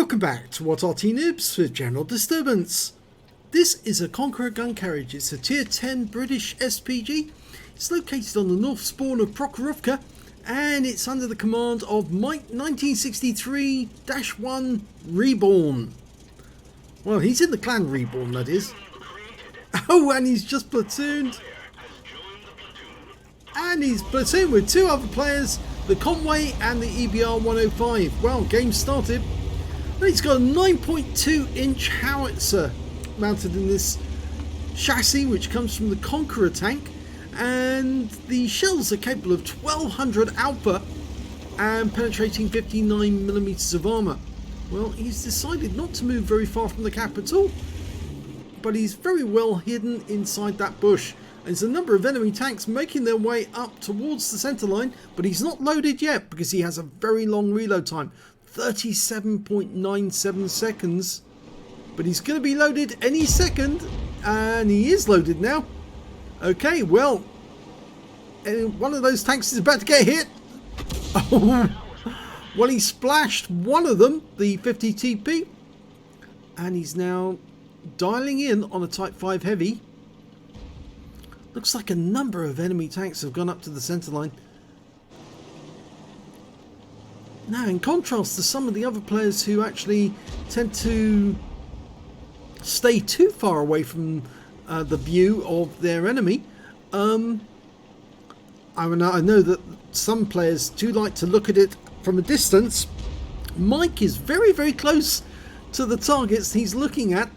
Welcome back to What Arty Noobs with General Disturbance. This is a Conqueror Gun Carriage. It's a tier 10 British SPG. It's located on the north spawn of Prokhorovka and it's under the command of Mike 1963-1 REBRN. Well, he's in the clan REBRN, that is. Oh, and he's just platooned. And he's platooned with two other players, the Conway and the EBR 105. Well, game started. He's got a 9.2 inch howitzer mounted in this chassis, which comes from the Conqueror tank, and the shells are capable of 1200 alpha and penetrating 59mm of armour. Well, he's decided not to move very far from the capital, but he's very well hidden inside that bush. There's a number of enemy tanks making their way up towards the centre line, but he's not loaded yet because he has a very long reload time, 37.97 seconds. But he's going to be loaded any second, and he is loaded now. Okay, well, one of those tanks is about to get hit. Oh, well, he splashed one of them, the 50 TP, and he's now dialing in on a Type 5 Heavy. Looks like a number of enemy tanks have gone up to the centre line. Now, in contrast to some of the other players who actually tend to stay too far away from the view of their enemy, I know that some players do like to look at it from a distance. Mike is very, very close to the targets he's looking at.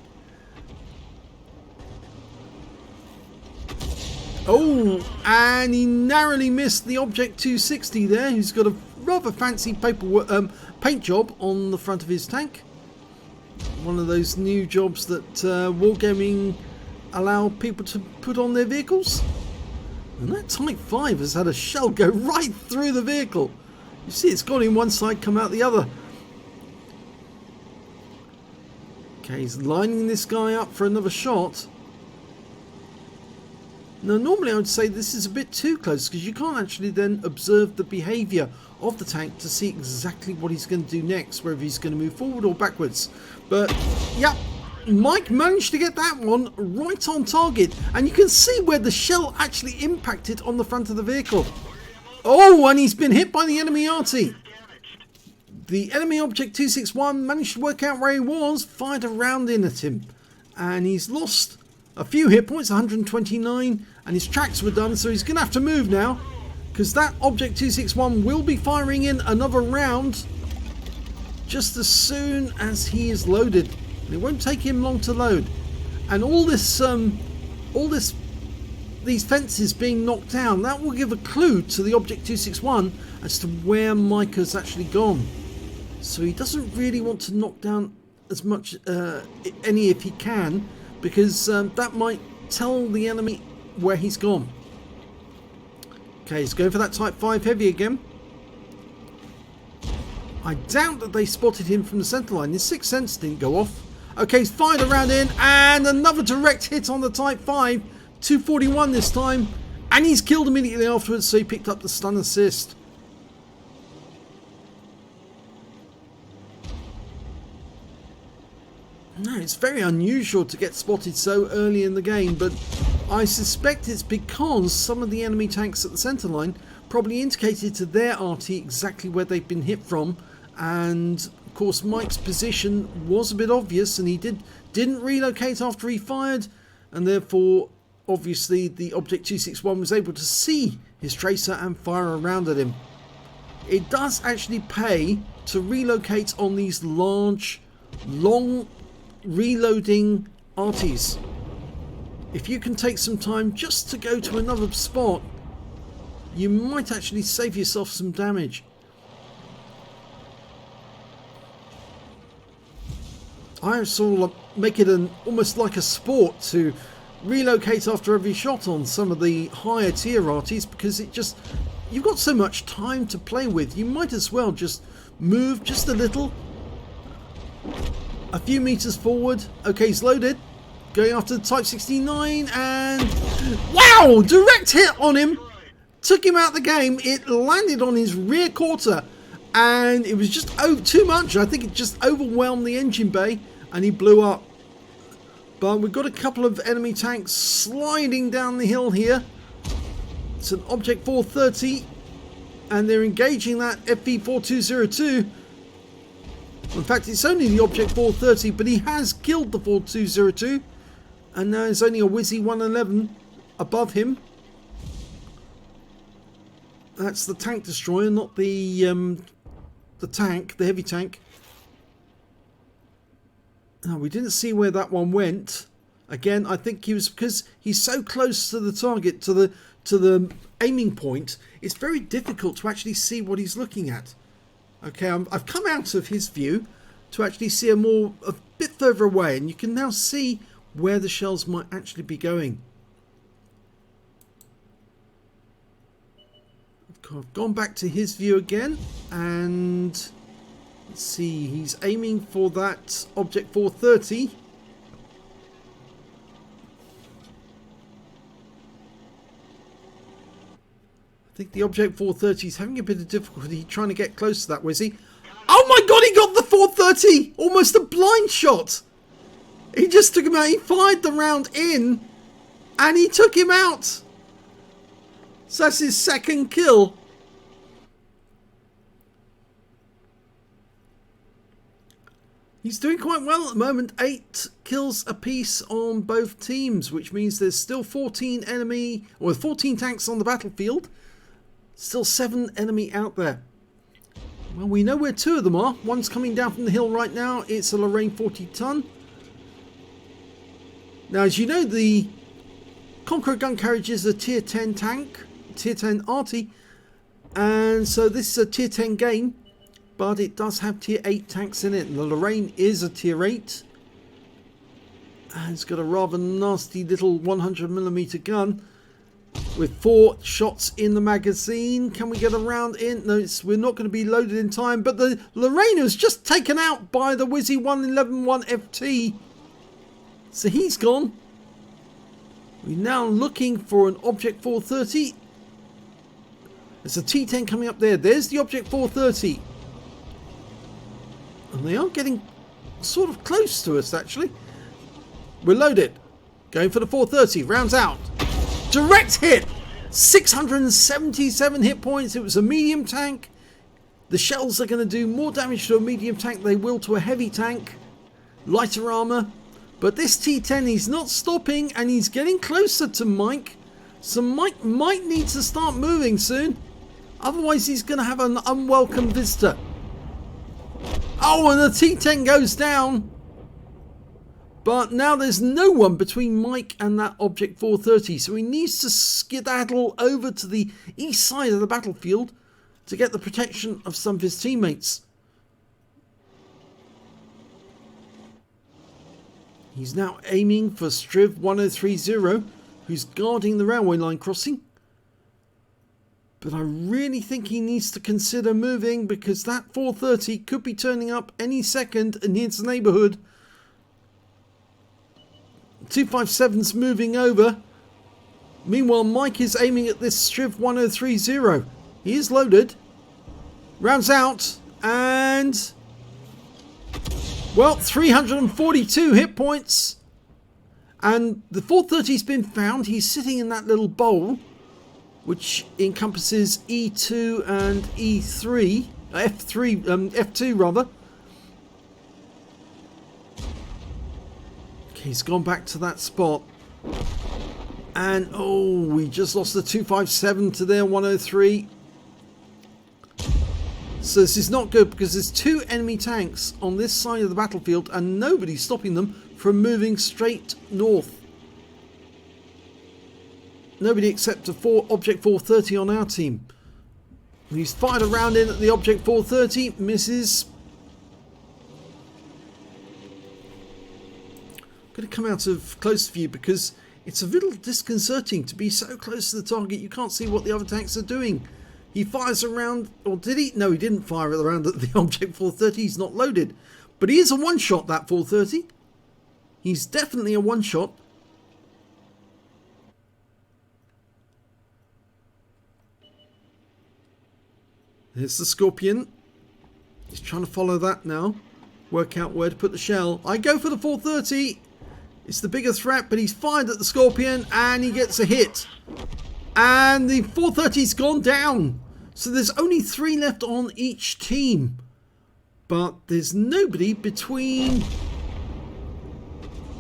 Oh, and he narrowly missed the Object 260 there, who's got a rather fancy paint job on the front of his tank. One of those new jobs that Wargaming allow people to put on their vehicles. And that Type 5 has had a shell go right through the vehicle. You see, it's gone in one side, come out the other. Okay, he's lining this guy up for another shot. Now, normally I would say this is a bit too close because you can't actually then observe the behaviour of the tank to see exactly what he's going to do next, whether he's going to move forward or backwards. But, yeah, Mike managed to get that one right on target, and you can see where the shell actually impacted on the front of the vehicle. Oh, and he's been hit by the enemy Arty. The enemy Object 261 managed to work out where he was, fired a round in at him, and he's lost a few hit points, 129, and his tracks were done, so he's going to have to move now, because that Object 261 will be firing in another round just as soon as he is loaded. And it won't take him long to load. And these fences being knocked down, that will give a clue to the Object 261 as to where Mike has actually gone. So he doesn't really want to knock down as much any if he can, because that might tell the enemy where he's gone. Okay, he's going for that Type 5 Heavy again. I doubt that they spotted him from the centre line. His sixth sense didn't go off. Okay, he's fired around in, and another direct hit on the Type 5. 241 this time, and he's killed immediately afterwards, so he picked up the stun assist. No, it's very unusual to get spotted so early in the game, but I suspect it's because some of the enemy tanks at the centre line probably indicated to their Arty exactly where they've been hit from, and of course Mike's position was a bit obvious, and he didn't relocate after he fired, and therefore obviously the Object 261 was able to see his tracer and fire around at him. It does actually pay to relocate on these large, long reloading Artys. If you can take some time just to go to another spot, you might actually save yourself some damage. I sort of make it almost like a sport to relocate after every shot on some of the higher tier Artys, because you've got so much time to play with. You might as well just move just a little, a few meters forward. Okay, he's loaded, going after the Type 69, and wow, direct hit on him, took him out of the game. It landed on his rear quarter, and it was just too much. I think it just overwhelmed the engine bay and he blew up. But we've got a couple of enemy tanks sliding down the hill here. It's an Object 430 and they're engaging that FV4202. In fact, it's only the Object 430, but he has killed the 4202 and now there's only a Wizzy 111 above him. That's the tank destroyer, not the tank, the heavy tank. No, we didn't see where that one went. Again, I think he was, because he's so close to the target, to the aiming point, it's very difficult to actually see what he's looking at. Okay, I've come out of his view to actually see a bit further away, and you can now see where the shells might actually be going. I've gone back to his view again, and let's see, he's aiming for that Object 430. I think the Object 430 is having a bit of difficulty trying to get close to that Wizzy. Oh my god, he got the 430! Almost a blind shot! He just took him out, he fired the round in, and he took him out! So that's his second kill. He's doing quite well at the moment. 8 kills apiece on both teams, which means there's still 14 tanks on the battlefield. Still 7 enemy out there. Well, we know where 2 of them are. One's coming down from the hill right now. It's a Lorraine 40 ton. Now, as you know, the Conqueror Gun Carriage is a tier 10 tank, tier 10 Arty, and so this is a tier 10 game. But it does have tier 8 tanks in it. And the Lorraine is a tier 8. And it's got a rather nasty little 100mm gun with 4 shots in the magazine. Can we get a round in? No, we're not going to be loaded in time. But the Lorraine was just taken out by the Wizzy 111 1FT. So he's gone. We're now looking for an Object 430. There's a T10 coming up there. There's the Object 430. And they are getting sort of close to us, actually. We're loaded. Going for the 430. Rounds out. Direct hit. 677 hit points. It was a medium tank. The shells are going to do more damage to a medium tank than they will to a heavy tank. Lighter armor. But this T10, he's not stopping. And he's getting closer to Mike. So Mike might need to start moving soon. Otherwise, he's going to have an unwelcome visitor. Oh, and the T10 goes down. But now there's no one between Mike and that Object 430. So he needs to skedaddle over to the east side of the battlefield to get the protection of some of his teammates. He's now aiming for Striv 1030, who's guarding the railway line crossing. But I really think he needs to consider moving, because that 430 could be turning up any second in his neighbourhood. 257's moving over. Meanwhile, Mike is aiming at this Striv 1030. He is loaded. Rounds out. And well, 342 hit points. And the 430's been found. He's sitting in that little bowl, which encompasses E2 and E3, F2 rather. Okay, he's gone back to that spot. And oh, we just lost the 257 to their 103. So this is not good, because there's 2 enemy tanks on this side of the battlefield and nobody's stopping them from moving straight north. Nobody except a Object 430 on our team. He's fired a round in at the Object 430, misses. I'm going to come out of close view because it's a little disconcerting to be so close to the target you can't see what the other tanks are doing. He fires a round, or did he? No, he didn't fire a round at the Object 430, he's not loaded. But he is a one-shot, that 430. He's definitely a one-shot. There's the Scorpion. He's trying to follow that now. Work out where to put the shell. I go for the 430. It's the bigger threat, but he's fired at the Scorpion and he gets a hit. And the 430's gone down. So there's only 3 left on each team. But there's nobody between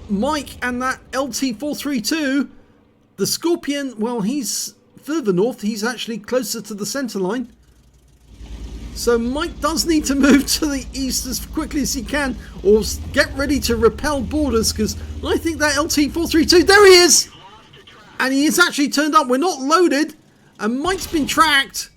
Mike and that LT432. The Scorpion, well, he's further north. He's actually closer to the center line. So Mike does need to move to the east as quickly as he can, or get ready to repel borders, because I think that LT432, there he is! And he is actually turned up. We're not loaded, and Mike's been tracked.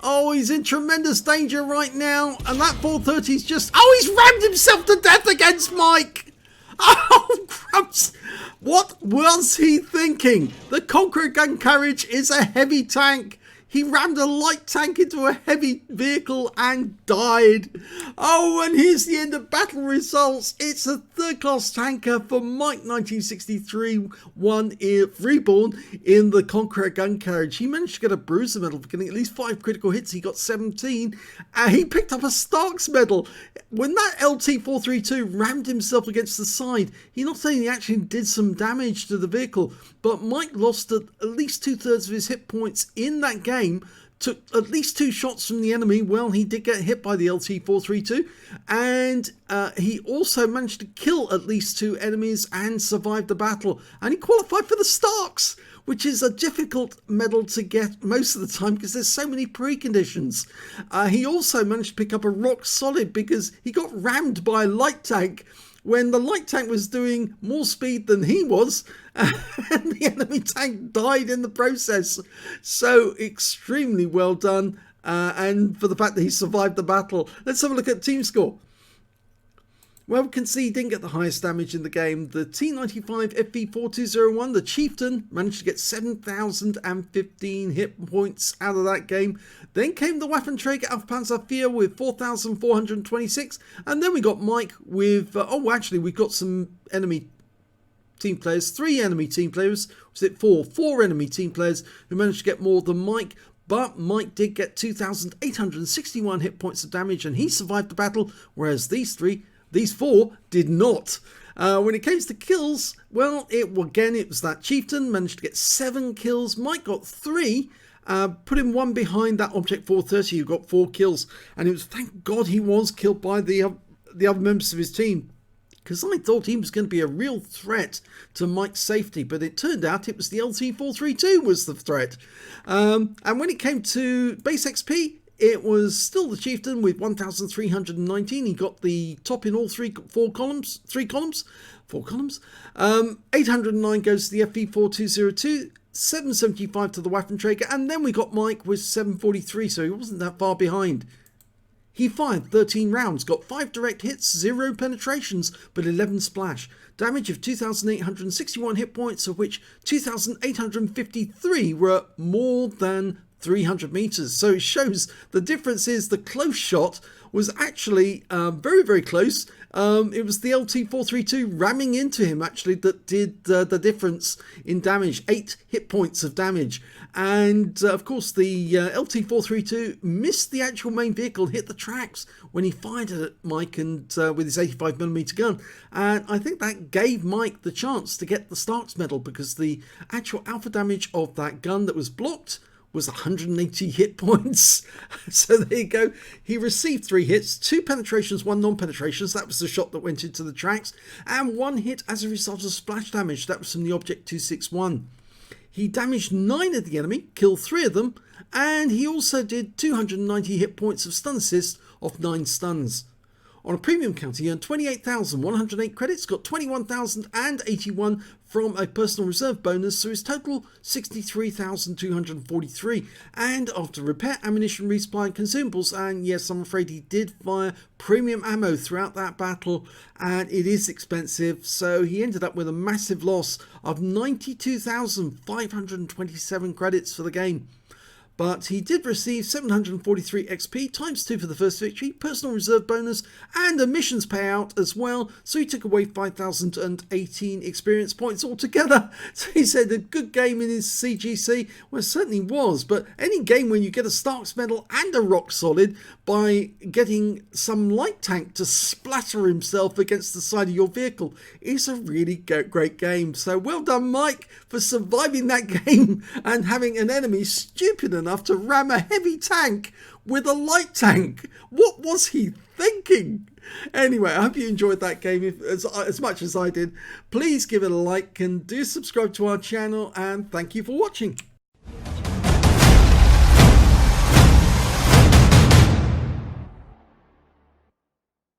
Oh, he's in tremendous danger right now, and that 430's just... Oh, he's rammed himself to death against Mike! Oh, crumbs! What was he thinking? The Conqueror Gun Carriage is a heavy tank. He rammed a light tank into a heavy vehicle and died. Oh, and here's the end of battle results. It's a third-class tanker for Mike 1963, won REBRN in the Conqueror Gun Carriage. He managed to get a Bruiser medal for getting at least 5 critical hits. He got 17. He picked up a Starks medal. When that LT432 rammed himself against the side, he not only actually did some damage to the vehicle, but Mike lost at least 2/3 of his hit points in that game, took at least 2 shots from the enemy. Well, he did get hit by the LT432, and he also managed to kill at least 2 enemies and survive the battle. And he qualified for the Starks, which is a difficult medal to get most of the time because there's so many preconditions. He also managed to pick up a Rock Solid because he got rammed by a light tank when the light tank was doing more speed than he was, and the enemy tank died in the process. So extremely well done, and for the fact that he survived the battle. Let's have a look at team score. Well, we can see he didn't get the highest damage in the game. The T95 FV4201, the Chieftain, managed to get 7,015 hit points out of that game. Then came the Waffenträger Aufpanzer 4 with 4,426. And then we got Mike with... we've got some enemy team players. 3 enemy team players. Was it 4? 4 enemy team players who managed to get more than Mike. But Mike did get 2,861 hit points of damage and he survived the battle. Whereas these 4 did not. When it came to kills, well, it was that Chieftain managed to get 7 kills. Mike got 3, put him 1 behind that Object 430 who got 4 kills. And it was, thank God he was killed by the other members of his team, because I thought he was going to be a real threat to Mike's safety. But it turned out it was the LT432 was the threat. And when it came to base XP, it was still the Chieftain with 1,319. He got the top in all 4 columns. 809 goes to the FV4202. 775 to the Waffenträger. And then we got Mike with 743. So he wasn't that far behind. He fired 13 rounds, got 5 direct hits, 0 penetrations, but 11 splash. Damage of 2,861 hit points, of which 2,853 were more than 300 meters. So it shows the difference is the close shot was actually very, very close. It was the LT432 ramming into him actually that did the difference in damage. 8 hit points of damage. And of course the LT432 missed the actual main vehicle, hit the tracks when he fired at Mike and with his 85mm gun. And I think that gave Mike the chance to get the Starks medal, because the actual alpha damage of that gun that was blocked was 180 hit points. So there you go. He received 3 hits, 2 penetrations, 1 non-penetrations. That was the shot that went into the tracks. And 1 hit as a result of splash damage. That was from the Object 261. He damaged 9 of the enemy, killed 3 of them. And he also did 290 hit points of stun assist off 9 stuns. On a premium count, he earned 28,108 credits, got 21,081 from a personal reserve bonus, so his total 63,243. And after repair, ammunition, resupply and consumables, and yes, I'm afraid he did fire premium ammo throughout that battle, and it is expensive, so he ended up with a massive loss of 92,527 credits for the game. but he did receive 743 XP times 2 for the first victory, personal reserve bonus, and a missions payout as well. So he took away 5,018 experience points altogether. So he said a good game in his CGC. Well, it certainly was, but any game when you get a Stark's medal and a rock solid by getting some light tank to splatter himself against the side of your vehicle is a really great game. So well done, Mike, for surviving that game and having an enemy stupid enough to ram a heavy tank with a light tank. What was he thinking? Anyway, I hope you enjoyed that game as much as I did. Please give it a like and do subscribe to our channel, and thank you for watching.